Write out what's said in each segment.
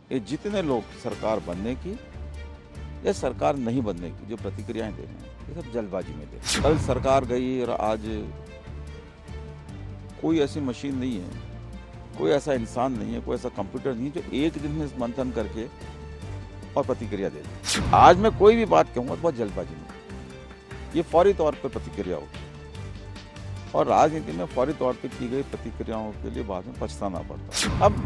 ये जितने लोग सरकार बनने की या सरकार नहीं बनने की जो प्रतिक्रियाएं दे रहे हैं, ये सब जल्दबाजी में दे रहे हैं। कल सरकार गई और आज कोई ऐसी मशीन नहीं है, कोई ऐसा इंसान नहीं है, कोई ऐसा कंप्यूटर नहीं है जो एक दिन में मंथन करके और प्रतिक्रिया दे दे। आज मैं कोई भी बात कहूँगा तो बहुत जल्दबाजी में, ये फौरी तौर पर प्रतिक्रिया होगी और राजनीति में फौरी तौर पर की गई प्रतिक्रियाओं के लिए बाद में पछताना पड़ता है। अब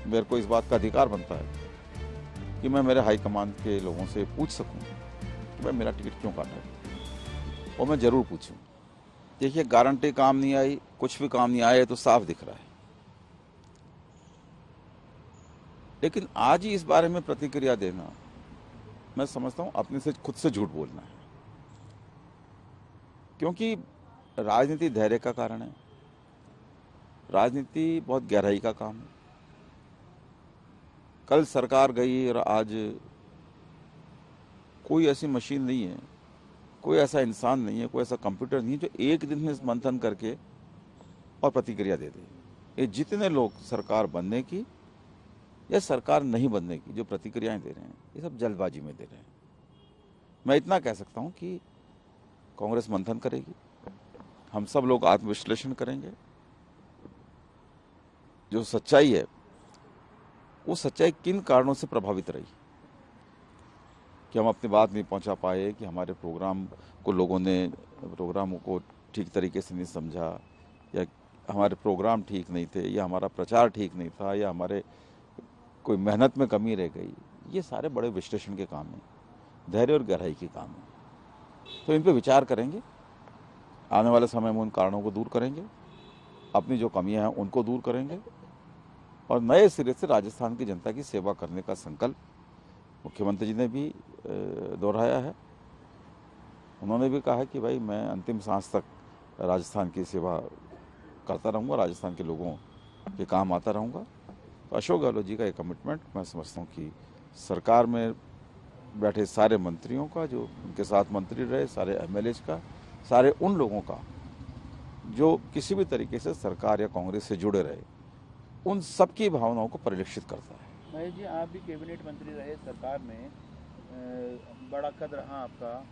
मेरे को इस बात का अधिकार बनता है कि मैं मेरे हाईकमान के लोगों से पूछ सकूं कि भाई मेरा टिकट क्यों काटा है, और मैं जरूर पूछूं। देखिए, गारंटी काम नहीं आई, कुछ भी काम नहीं आया तो साफ दिख रहा है, लेकिन आज ही इस बारे में प्रतिक्रिया देना मैं समझता हूं अपने से खुद से झूठ बोलना है, क्योंकि राजनीति धैर्य का कारण है, राजनीति बहुत गहराई का काम है। कल सरकार गई और आज कोई ऐसी मशीन नहीं है, कोई ऐसा इंसान नहीं है, कोई ऐसा कंप्यूटर नहीं है जो एक दिन में मंथन करके और प्रतिक्रिया दे दे। ये जितने लोग सरकार बनने की या सरकार नहीं बनने की जो प्रतिक्रियाएं दे रहे हैं, ये सब जल्दबाजी में दे रहे हैं। मैं इतना कह सकता हूं कि कांग्रेस मंथन करेगी, हम सब लोग आत्मविश्लेषण करेंगे, जो सच्चाई है वो सच्चाई किन कारणों से प्रभावित रही कि हम अपनी बात नहीं पहुंचा पाए, कि हमारे प्रोग्रामों को ठीक तरीके से नहीं समझा, या हमारे प्रोग्राम ठीक नहीं थे, या हमारा प्रचार ठीक नहीं था, या हमारे कोई मेहनत में कमी रह गई। ये सारे बड़े विश्लेषण के काम हैं, धैर्य और गहराई के काम हैं। तो इन पे विचार करेंगे, आने वाले समय में उन कारणों को दूर करेंगे, अपनी जो कमियां हैं उनको दूर करेंगे और नए सिरे से राजस्थान की जनता की सेवा करने का संकल्प मुख्यमंत्री जी ने भी दोहराया है। उन्होंने भी कहा है कि भाई मैं अंतिम सांस तक राजस्थान की सेवा करता रहूँगा, राजस्थान के लोगों के काम आता रहूँगा। तो अशोक गहलोत जी का ये कमिटमेंट मैं समझता हूँ कि सरकार में बैठे सारे मंत्रियों का, जो उनके साथ मंत्री रहे, सारे एमएलएज का, सारे उन लोगों का जो किसी भी तरीके से सरकार या कांग्रेस से जुड़े रहे, उन सबकी भावनाओं को परिलक्षित करता है। महेश जी, आप भी कैबिनेट मंत्री रहे, सरकार में बड़ा कद रहा आपका,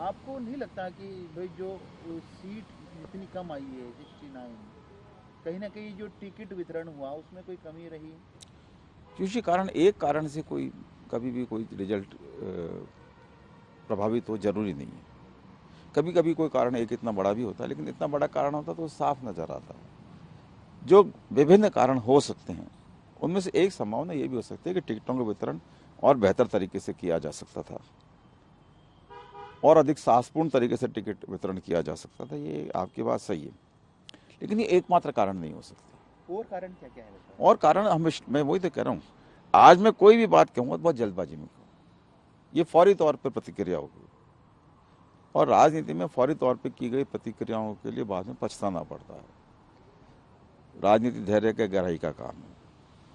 आपको नहीं लगता कि भाई जो सीट जितनी कम आई है 69, कहीं ना कहीं जो टिकट वितरण हुआ उसमें कोई कमी रही? किसी कारण, एक कारण से कोई कभी भी कोई रिजल्ट प्रभावित हो जरूरी नहीं है। कभी कभी कोई कारण एक इतना बड़ा भी होता है, लेकिन इतना बड़ा कारण होता तो साफ नजर आता है। जो विभिन्न कारण हो सकते हैं उनमें से एक संभावना ये भी हो सकती है कि टिकटों का वितरण और बेहतर तरीके से किया जा सकता था और अधिक साहसपूर्ण तरीके से टिकट वितरण किया जा सकता था। ये आपकी बात सही है, लेकिन ये एकमात्र कारण नहीं हो सकता। और कारण क्या क्या है? और कारण मैं वही तो कह रहा हूँ, आज मैं कोई भी बात कहूँगा तो बहुत जल्दबाजी में कहूँ, ये फौरी तौर पर प्रतिक्रिया होगी और राजनीति में फौरी तौर पर की गई प्रतिक्रियाओं के लिए बाद में पछताना पड़ता है। राजनीति धैर्य का, गहराई का काम है,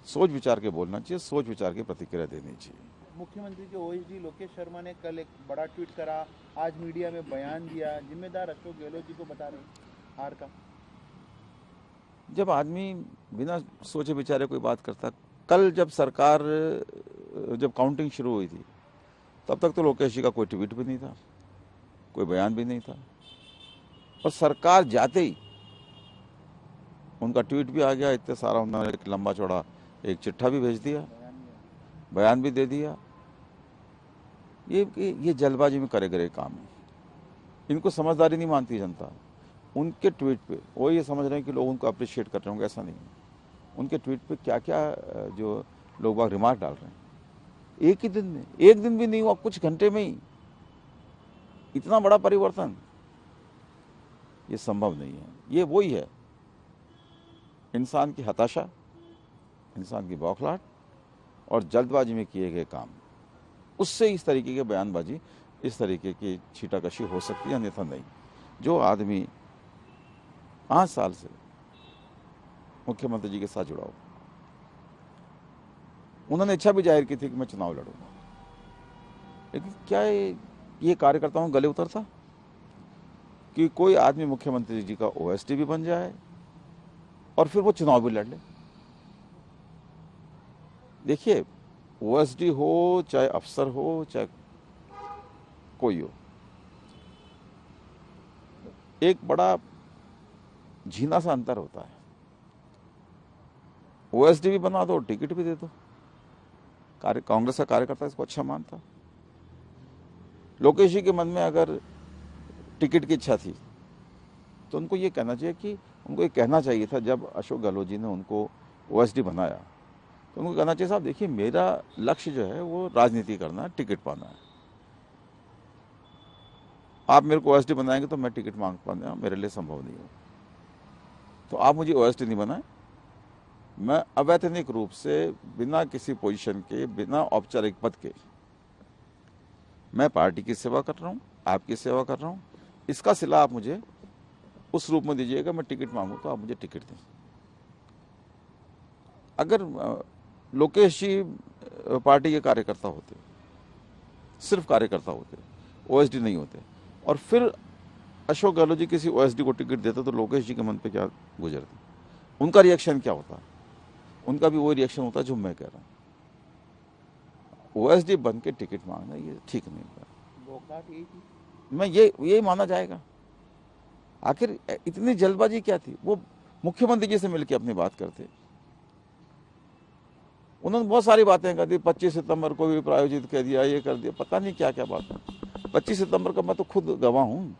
सोच विचार के बोलना चाहिए, सोच विचार की प्रतिक्रिया देनी चाहिए। मुख्यमंत्री के ओएसडी लोकेश शर्मा ने कल एक बड़ा ट्वीट करा, आज मीडिया में बयान दिया, जिम्मेदार अशोक गहलोत जी को बता रहे हार का। जब आदमी बिना सोचे विचारे कोई बात करता, कल जब काउंटिंग शुरू हुई थी तब तक तो लोकेश जी का कोई ट्वीट भी नहीं था, कोई बयान भी नहीं था, और सरकार जाते ही उनका ट्वीट भी आ गया, इतने सारा उन्होंने एक लंबा चौड़ा एक चिट्ठा भी भेज दिया, बयान भी दे दिया। ये जल्दबाजी में करे गए काम है, इनको समझदारी नहीं मानती जनता। उनके ट्वीट पे वो ये समझ रहे हैं कि लोग उनको अप्रिशिएट कर रहे होंगे, ऐसा नहीं है। उनके ट्वीट पे क्या क्या जो लोग बाग रिमार्क डाल रहे हैं, एक ही दिन में, एक दिन भी नहीं हुआ, कुछ घंटे में ही इतना बड़ा परिवर्तन, ये संभव नहीं है। ये वही है, इंसान की हताशा, इंसान की बौखलाहट और जल्दबाजी में किए गए काम, उससे इस तरीके की बयानबाजी, इस तरीके की छीटाकशी हो सकती है, अन्यथा नहीं। जो आदमी 5 साल से मुख्यमंत्री जी के साथ जुड़ा हो, उन्होंने इच्छा भी जाहिर की थी कि मैं चुनाव लड़ूंगा, लेकिन क्या ये कार्यकर्ताओं गले उतरता कि कोई आदमी मुख्यमंत्री जी का ओएसडी भी बन जाए और फिर वो चुनाव भी लड़ ले? देखिए, ओएसडी हो, चाहे अफसर हो, चाहे कोई हो, एक बड़ा झीना सा अंतर होता है। ओएसडी भी बना दो, टिकट भी दे दो, कांग्रेस का कार्यकर्ता इसको अच्छा मानता। लोकेश जी के मन में अगर टिकट की इच्छा थी तो उनको ये कहना चाहिए कि उनको ये कहना चाहिए था, जब अशोक गहलोत जी ने उनको ओएसडी बनाया तो उनको कहना चाहिए, साहब देखिए मेरा लक्ष्य जो है वो राजनीति करना है, टिकट पाना है। आप मेरे को ओएसडी बनाएंगे तो मैं टिकट मांग पाना मेरे लिए संभव नहीं हो, तो आप मुझे ओएसडी नहीं बनाए। मैं अवैतनिक रूप से बिना किसी पोजीशन के, बिना औपचारिक पद के मैं पार्टी की सेवा कर रहा हूँ, आपकी सेवा कर रहा हूँ, इसका सिला आप मुझे उस रूप में दीजिएगा। मैं टिकट मांगू तो आप मुझे टिकट दें। अगर लोकेश जी पार्टी के कार्यकर्ता होते, सिर्फ कार्यकर्ता होते, ओएसडी नहीं होते, और फिर अशोक गहलोत जी किसी ओएसडी को टिकट देते तो लोकेश जी के मन पे क्या गुजरती, उनका रिएक्शन क्या होता? उनका भी वही रिएक्शन होता जो मैं कह रहा हूँ। ओएसडी बन के टिकट मांगना ये ठीक नहीं था। बौखलाहट यही थी। मैं यही माना जाएगा। आखिर इतनी जल्दबाजी क्या थी? वो मुख्यमंत्री जी से मिलकर अपनी बात करते। उन्होंने बहुत सारी बातें कर दी, 25 सितंबर को भी प्रायोजित कर दिया, ये कर दिया, पता नहीं क्या क्या बात है। 25 सितंबर का मैं तो खुद गवाह हूं।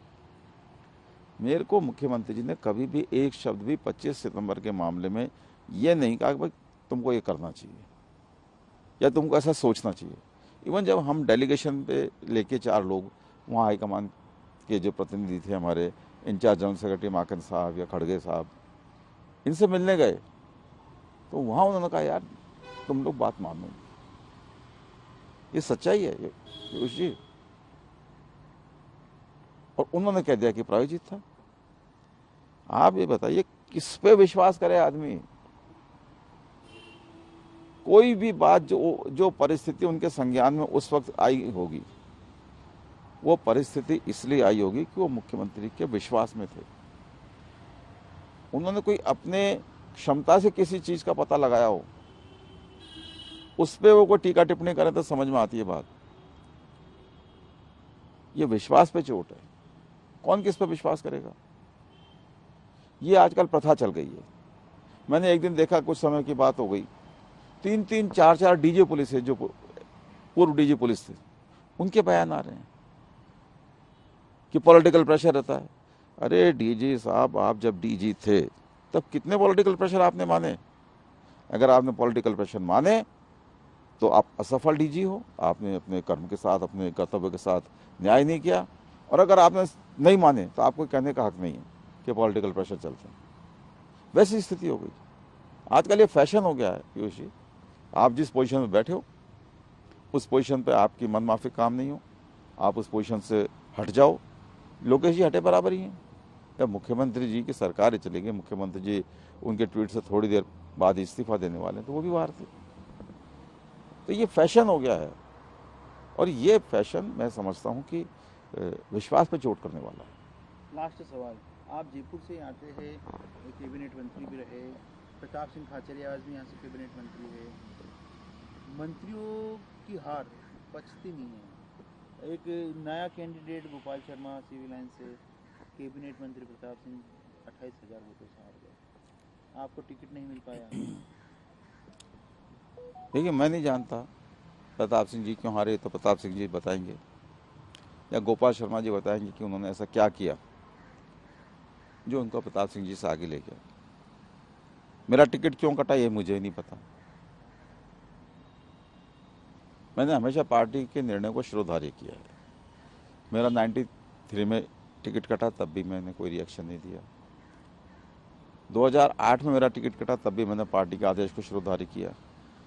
मेरे को मुख्यमंत्री जी ने कभी भी एक शब्द भी 25 सितंबर के मामले में ये नहीं कहा कि भाई तुमको ये करना चाहिए या तुमको ऐसा सोचना चाहिए। इवन जब हम डेलीगेशन पे लेके 4 लोग वहाँ हाईकमान के जो प्रतिनिधि थे, हमारे इंचार्ज जनरल सेक्रेटरी माकन साहब या खड़गे साहब, इनसे मिलने गए तो वहाँ उन्होंने कहा यार तुम लोग बात मानो, ये सच्चाई है ये पीयूष जी। और उन्होंने कह दिया कि प्रायोजित था। आप ये बताइए किस पे विश्वास करे आदमी? कोई भी बात जो परिस्थिति उनके संज्ञान में उस वक्त आई होगी, वो परिस्थिति इसलिए आई होगी कि वो मुख्यमंत्री के विश्वास में थे। उन्होंने कोई अपने क्षमता से किसी चीज का पता लगाया हो, उस पे वो कोई टीका टिप्पणी करे तो समझ में आती है बात। ये विश्वास पे चोट है। कौन किस पे विश्वास करेगा? ये आजकल प्रथा चल गई है। मैंने एक दिन देखा, कुछ समय की बात हो गई, 3-3, 4-4 डीजे पुलिस है, जो पूर्व डीजे पुलिस थे, उनके बयान आ रहे हैं कि पॉलिटिकल प्रेशर रहता है। अरे डीजी साहब, आप जब डीजी थे तब कितने पॉलिटिकल प्रेशर आपने माने? अगर आपने पॉलिटिकल प्रेशर माने तो आप असफल डीजी हो, आपने अपने कर्म के साथ, अपने कर्तव्य के साथ न्याय नहीं किया। और अगर आपने नहीं माने तो आपको कहने का हक नहीं है कि पॉलिटिकल प्रेशर चलते हैं। वैसी स्थिति हो गई। आजकल ये फैशन हो गया है पीयूष जी, आप जिस पोजीशन में बैठे हो उस पोजीशन पे आपकी मनमाफिक काम नहीं हो, आप उस पोजीशन से हट जाओ। लोकेश जी हटे बराबर ही हैं। जब मुख्यमंत्री जी की सरकार ही चली गई, मुख्यमंत्री जी उनके ट्वीट से थोड़ी देर बाद इस्तीफा देने वाले हैं, तो वो भी बाहर थे। तो ये फैशन हो गया है, और ये फैशन मैं समझता हूँ कि विश्वास पे चोट करने वाला है। लास्ट सवाल, आप जयपुर से आते हैं, कैबिनेट मंत्री भी रहे, प्रताप सिंह खाचरियावास भी यहाँ से कैबिनेट मंत्री है। मंत्रियों की हार पचती नहीं है। एक नया candidate Gopal Sharma civil line से, कैबिनेट मंत्री प्रताप सिंह 28,000 वोटों से हार गए। आपको टिकट नहीं मिल पाया। देखिए, मैं नहीं जानता प्रताप सिंह जी क्यों हारे, तो प्रताप सिंह जी बताएंगे, या गोपाल शर्मा जी बताएंगे कि उन्होंने ऐसा क्या किया जो उनको प्रताप सिंह जी से आगे ले गया। मेरा टिकट क्यों कटा ये मुझे नहीं पता। मैंने हमेशा पार्टी के निर्णय को शिरोधार्य किया है। मेरा 93 में टिकट कटा, तब भी मैंने कोई रिएक्शन नहीं दिया। 2008 में मेरा टिकट कटा, तब भी मैंने पार्टी के आदेश को शिरोधार्य किया।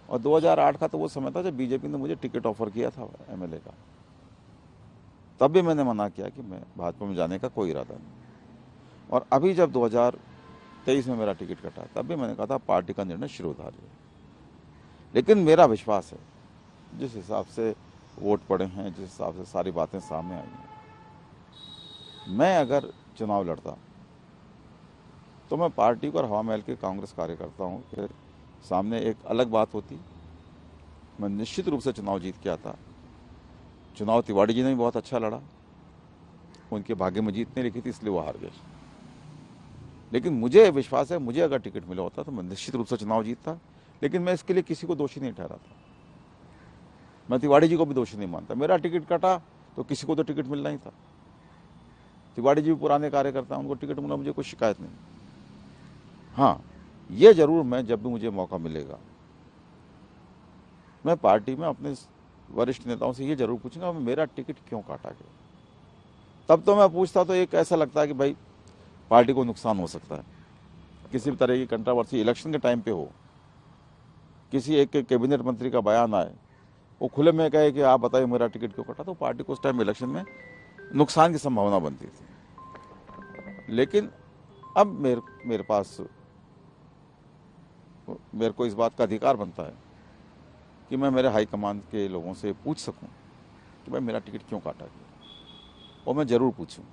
और 2008 का तो वो समय था जब बीजेपी ने मुझे टिकट ऑफर किया था एमएलए का, तब भी मैंने मना किया कि मैं भाजपा में जाने का कोई इरादा नहीं। और अभी जब 2023 में मेरा टिकट कटा, तब भी मैंने कहा था पार्टी का निर्णय शिरोधार्य है। लेकिन मेरा विश्वास है, जिस हिसाब से वोट पड़े हैं, जिस हिसाब से सारी बातें सामने आई हैं, मैं अगर चुनाव लड़ता तो मैं पार्टी को और हवा महल के कांग्रेस कार्यकर्ताओं के सामने एक अलग बात होती, मैं निश्चित रूप से चुनाव जीत के आता। चुनाव तिवारी जी ने भी बहुत अच्छा लड़ा, उनके भाग्य में जीत नहीं लिखी थी, इसलिए वो हार गए। लेकिन मुझे विश्वास है, मुझे अगर टिकट मिला होता तो मैं निश्चित रूप से चुनाव जीतता। लेकिन मैं इसके लिए किसी को दोषी नहीं ठहराता। मैं तिवारी जी को भी दोषी नहीं मानता। मेरा टिकट कटा तो किसी को तो टिकट मिलना ही था। तिवारी जी भी पुराने कार्यकर्ता हैं, उनको टिकट मिला, मुझे कोई शिकायत नहीं। हाँ, ये जरूर, मैं जब भी मुझे मौका मिलेगा मैं पार्टी में अपने वरिष्ठ नेताओं से ये जरूर पूछूंगा मेरा टिकट क्यों काटा गया। तब तो मैं पूछता तो एक ऐसा लगता है कि भाई पार्टी को नुकसान हो सकता है, किसी भी तरह की कंट्रोवर्सी इलेक्शन के टाइम पे हो, किसी एक के कैबिनेट मंत्री का बयान आए, वो खुले में कहे कि आप बताइए मेरा टिकट क्यों कटा, तो पार्टी को उस टाइम इलेक्शन में नुकसान की संभावना बनती थी। लेकिन अब मेरे पास मेरे को इस बात का अधिकार बनता है कि मैं मेरे हाईकमान के लोगों से पूछ सकूं कि भाई मेरा टिकट क्यों काटा गया, और मैं जरूर पूछूं।